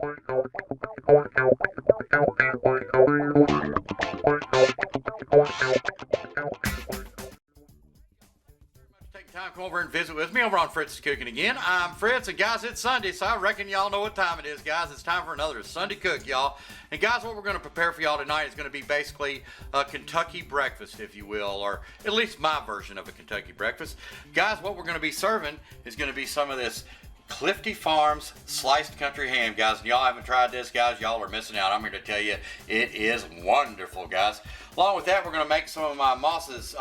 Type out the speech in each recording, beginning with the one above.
Take time, come over and visit with me over on Fritz's Cooking again. I'm Fritz, and guys, it's Sunday, so I reckon y'all know what time it is, guys. It's time for another Sunday cook, y'all. And guys, what we're going to prepare for y'all tonight is going to be basically a Kentucky breakfast, if you will, or at least my version of a Kentucky breakfast. Guys, what we're going to be serving is going to be some of this Clifty Farms sliced country ham, guys. And y'all haven't tried this, guys, y'all are missing out. I'm here to tell you, it is wonderful, guys. Along with that, we're going to make some of my Moss's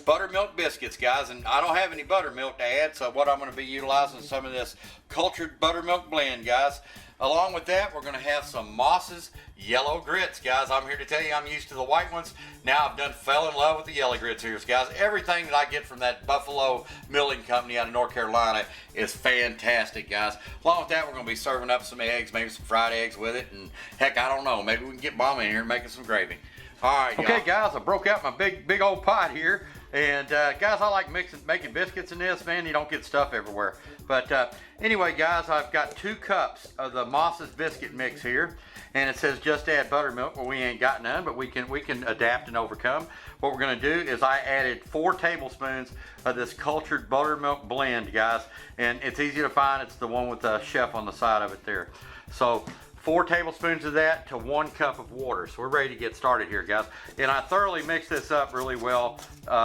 buttermilk biscuits, guys. And I don't have any buttermilk to add, so what I'm going to be utilizing is some of this cultured buttermilk blend, guys. Along with that, we're going to have some Moss's yellow grits, guys. I'm here to tell you I'm used to the white ones. Now I've fell in love with the yellow grits here, guys. Everything that I get from that Buffalo Milling Company out of North Carolina is fantastic, guys. Along with that, we're going to be serving up some eggs, maybe some fried eggs with it. And heck, I don't know, maybe we can get Mama in here making some gravy. All right, okay, guys, I broke out my big old pot here. And guys, I like making biscuits in this, man. You don't get stuff everywhere. But anyway, guys, I've got 2 cups of the Moss's biscuit mix here, and it says just add buttermilk. Well, we ain't got none, but we can adapt and overcome. What we're gonna do is I added 4 tablespoons of this cultured buttermilk blend, guys, and it's easy to find. It's the one with the chef on the side of it there. So 4 tablespoons of that to 1 cup of water. So we're ready to get started here, guys. And I thoroughly mixed this up really well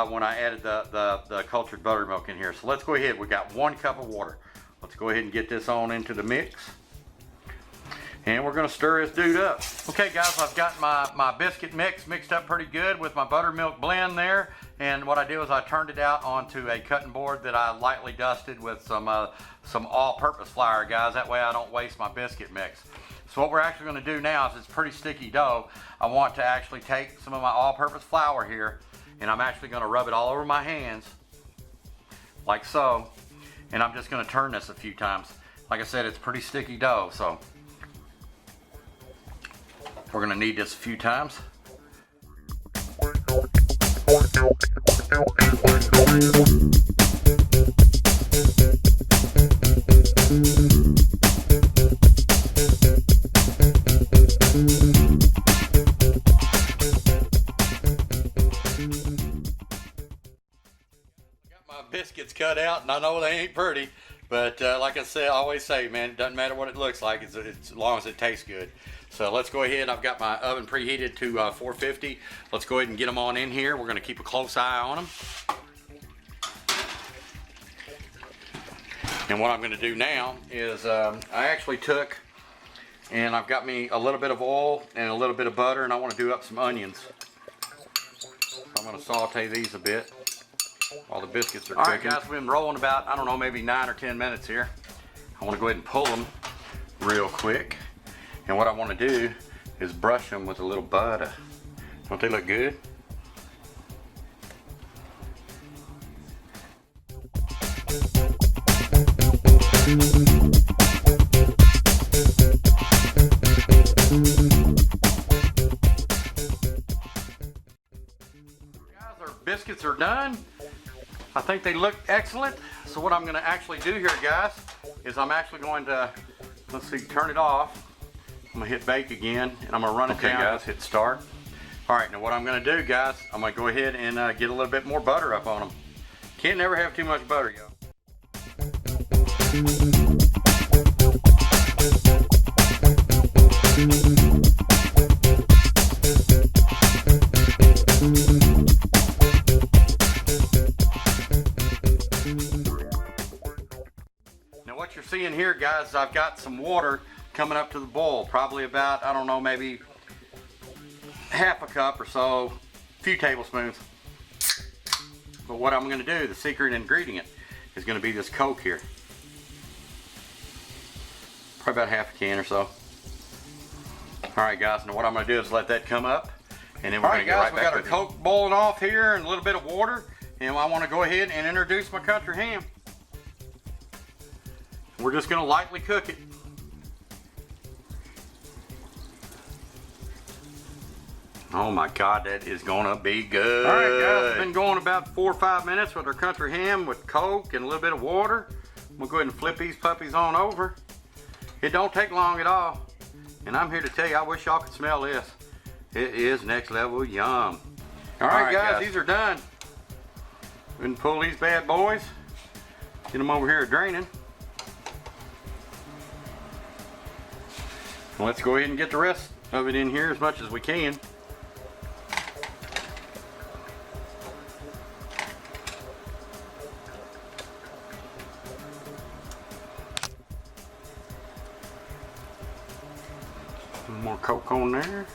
when I added the cultured buttermilk in here. So let's go ahead. We got 1 cup of water. Let's go ahead and get this on into the mix. And we're gonna stir this dude up. Okay, guys, I've got my biscuit mix mixed up pretty good with my buttermilk blend there. And what I did was I turned it out onto a cutting board that I lightly dusted with some all-purpose flour, guys. That way I don't waste my biscuit mix. So what we're actually going to do now is it's pretty sticky dough. I want to actually take some of my all-purpose flour here, and I'm actually going to rub it all over my hands, like so. And I'm just going to turn this a few times. Like I said, it's pretty sticky dough, so we're going to knead this a few times. Biscuits cut out, and I know they ain't pretty, but like I said, I always say, man, it doesn't matter what it looks like, it's as long as it tastes good. So let's go ahead. I've got my oven preheated to 450. Let's go ahead and get them on in here. We're going to keep a close eye on them. And what I'm going to do now is I actually took and I've got me a little bit of oil and a little bit of butter, and I want to do up some onions. So I'm going to saute these a bit while the biscuits are cooking. All right, guys, we've been rolling about, I don't know, maybe 9 or 10 minutes here. I want to go ahead and pull them real quick. And what I want to do is brush them with a little butter. Don't they look good? Guys, our biscuits are done. I think they look excellent. So what I'm going to actually do here, guys, is I'm actually going to, let's see, turn it off. I'm going to hit bake again, and I'm going to run it down. Okay, guys, hit start. All right, now what I'm going to do, guys, I'm going to go ahead and get a little bit more butter up on them. Can't never have too much butter, y'all. Now what you're seeing here, guys, I've got some water coming up to the boil, probably about, I don't know, maybe half a cup or so, a few tablespoons. But what I'm going to do, the secret ingredient, is going to be this Coke here. Probably about half a can or so. Alright, guys, now what I'm going to do is let that come up, and then we're going to get right back. Alright, guys, we got our Coke boiling off here and a little bit of water, and I want to go ahead and introduce my country ham. We're just going to lightly cook it. Oh my God, that is gonna be good. All right, guys, it's been going about 4 or 5 minutes with our country ham with Coke and a little bit of water. We'll go ahead and flip these puppies on over. It don't take long at all. And I'm here to tell you, I wish y'all could smell this. It is next level yum. All right, guys, these are done. We can pull these bad boys. Get them over here draining. And let's go ahead and get the rest of it in here as much as we can. Some more Coke on there.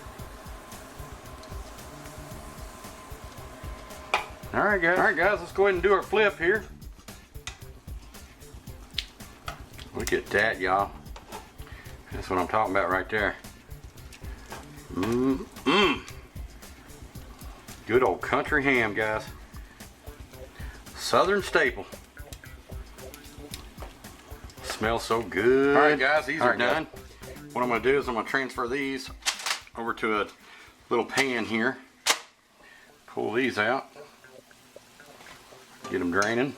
All right, guys, let's go ahead and do our flip here. Look at that, y'all. That's what I'm talking about right there. Good old country ham, guys. Southern staple. Smells so good. All right, guys, these are done. What I'm gonna do is I'm gonna transfer these over to a little pan here. Pull these out. Get them draining.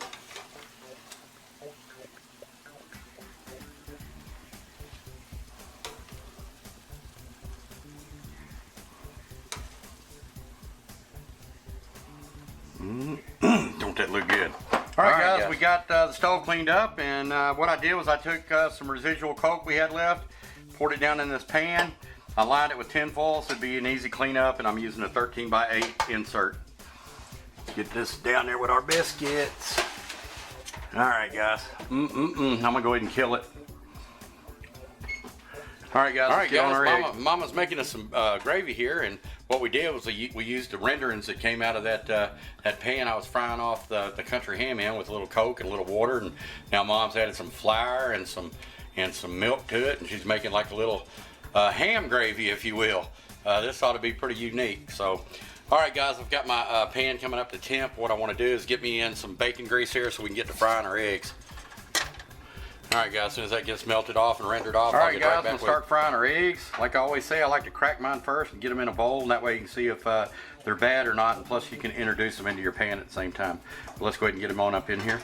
Don't that look good? All right, guys, we got the stove cleaned up, and what I did was I took some residual Coke we had left, poured it down in this pan. I lined it with tin foil so it'd be an easy cleanup, and I'm using a 13x8 insert. Get this down there with our biscuits. All right, guys. I'm gonna go ahead and kill it. All right, guys. Mama's making us some gravy here, and what we did was we used the renderings that came out of that pan I was frying off the country ham in with a little Coke and a little water, and now Mom's added some flour and some milk to it, and she's making like a little ham gravy, if you will. This ought to be pretty unique. So, all right, guys, I've got my pan coming up to temp. What I want to do is get me in some bacon grease here so we can get to frying our eggs. All right, guys, as soon as that gets melted off and rendered off, I'll get right back. All right, guys, I'm gonna start frying our eggs. Like I always say, I like to crack mine first and get them in a bowl, and that way you can see if they're bad or not, and plus you can introduce them into your pan at the same time. But let's go ahead and get them on up in here.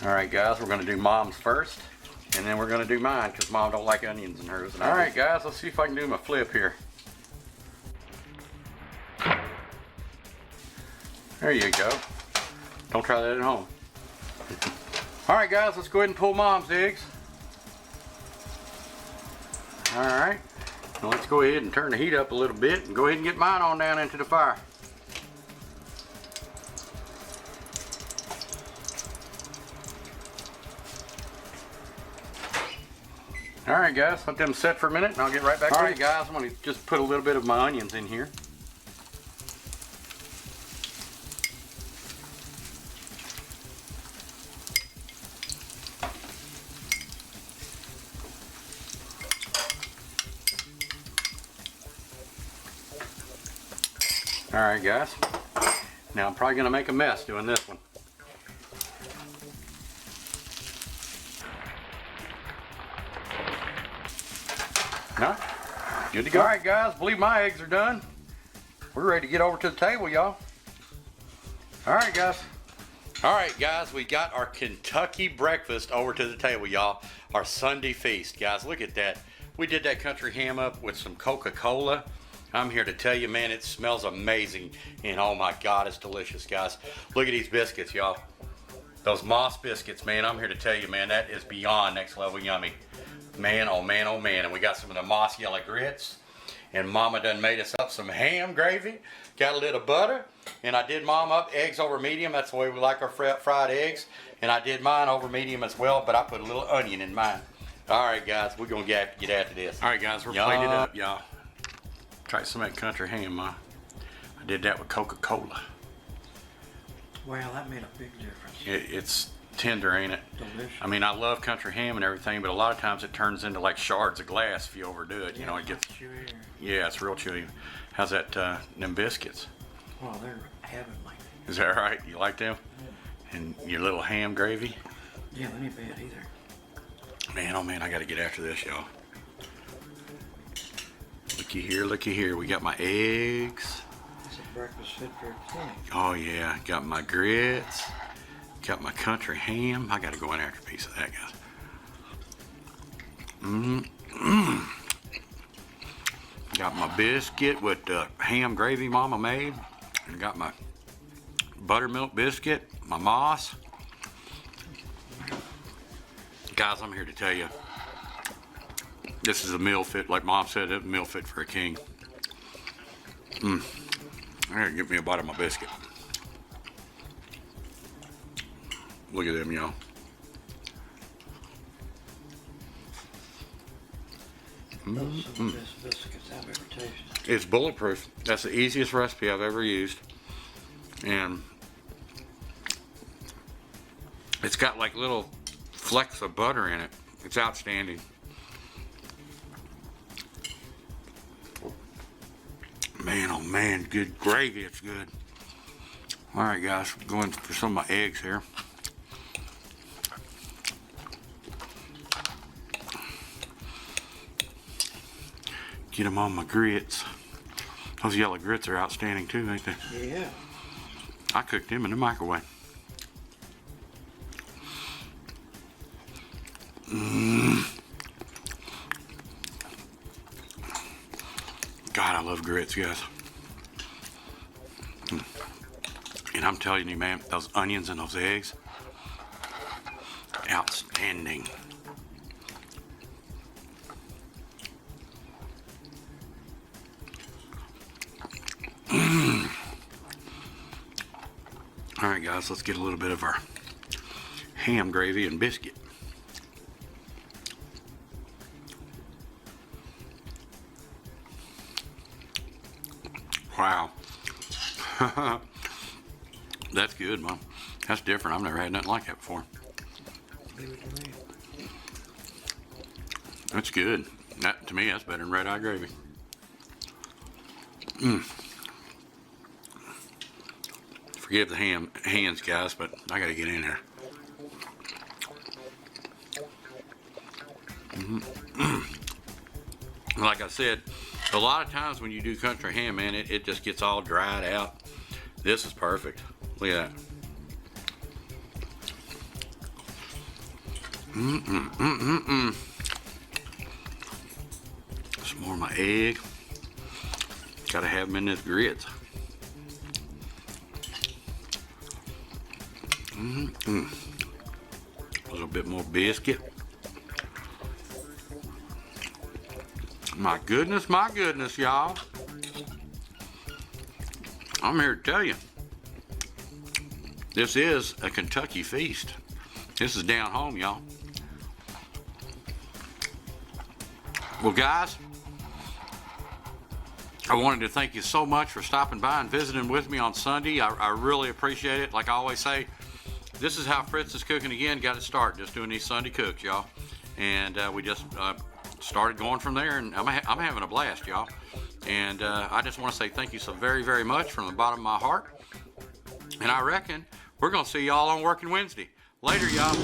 All right, guys, we're gonna do Mom's first, and then we're gonna do mine, because Mom don't like onions in hers. All right, guys, let's see if I can do my flip here. There you go. Don't try that at home. All right, guys, let's go ahead and pull Mom's eggs. All right, now let's go ahead and turn the heat up a little bit and go ahead and get mine on down into the fire. All right, guys, let them set for a minute and I'll get right back. All right, guys, I'm gonna just put a little bit of my onions in here. All right, guys. Now I'm probably gonna make a mess doing this one. No? Good to go. All right, guys, believe my eggs are done. We're ready to get over to the table, y'all. All right, guys. All right, guys, we got our Kentucky breakfast over to the table, y'all. Our Sunday feast, guys. Look at that. We did that country ham up with some Coca-Cola. I'm here to tell you, man, it smells amazing, and oh my God, it's delicious, guys. Look at these biscuits, y'all. Those Moss biscuits, man, I'm here to tell you, man, that is beyond next level yummy. Man, oh man, oh man. And we got some of the Moss yellow grits, and Mama done made us up some ham gravy, got a little butter, and I did Mom up eggs over medium. That's the way we like our fried eggs, and I did mine over medium as well, but I put a little onion in mine. All right, guys, we're gonna get after this. All right, guys, we're plated up, y'all. Try some of that country ham, Ma. I did that with Coca-Cola. Wow, that made a big difference. It's tender, ain't it? Delicious. I mean, I love country ham and everything, but a lot of times it turns into like shards of glass if you overdo it. Yeah, you know, it gets chewy. Yeah, it's real chewy. How's that? Them biscuits? Well, they're heavenly. Is that right? You like them? Yeah. And your little ham gravy? Yeah, they ain't bad either. Man, oh man, I got to get after this, y'all. Looky here, looky here. We got my eggs. It's a breakfast fit for a king. Oh yeah, got my grits. Got my country ham. I gotta go in after a piece of that, guys. Got my biscuit with the ham gravy Mama made. And got my buttermilk biscuit, my moss. Guys, I'm here to tell you, this is a meal fit, like Mom said, a meal fit for a king. I gotta get me a bite of my biscuit. Look at them, y'all. Those are some of the best biscuits I've ever tasted. It's bulletproof. That's the easiest recipe I've ever used. And it's got like little flecks of butter in it. It's outstanding. Man, oh man, good gravy. It's good. All right, guys, going for some of my eggs here. Get them on my grits. Those yellow grits are outstanding too, ain't they? Yeah. I cooked them in the microwave. God, I love grits, guys. And I'm telling you, man, those onions and those eggs, outstanding. All right, guys, let's get a little bit of our ham gravy and biscuit. Wow. That's good, Mom. That's different. I've never had nothing like that before. Give it to me. That's good. That, to me, that's better than red eye gravy. Forgive the hands, guys, but I gotta get in there. Like I said, a lot of times when you do country ham, man, it just gets all dried out. This is perfect. Look at that. Some more of my egg. Gotta have them in this grits. A little bit more biscuit. My goodness, y'all. I'm here to tell you, this is a Kentucky feast. This is down home, y'all. Well, guys, I wanted to thank you so much for stopping by and visiting with me on Sunday. I really appreciate it. Like I always say, this is how Fritz is Cooking Again got its start, just doing these Sunday cooks, y'all. And we just started going from there, and I'm having a blast, y'all. And I just want to say thank you so very, very much from the bottom of my heart. And I reckon we're going to see y'all on Working Wednesday. Later, y'all.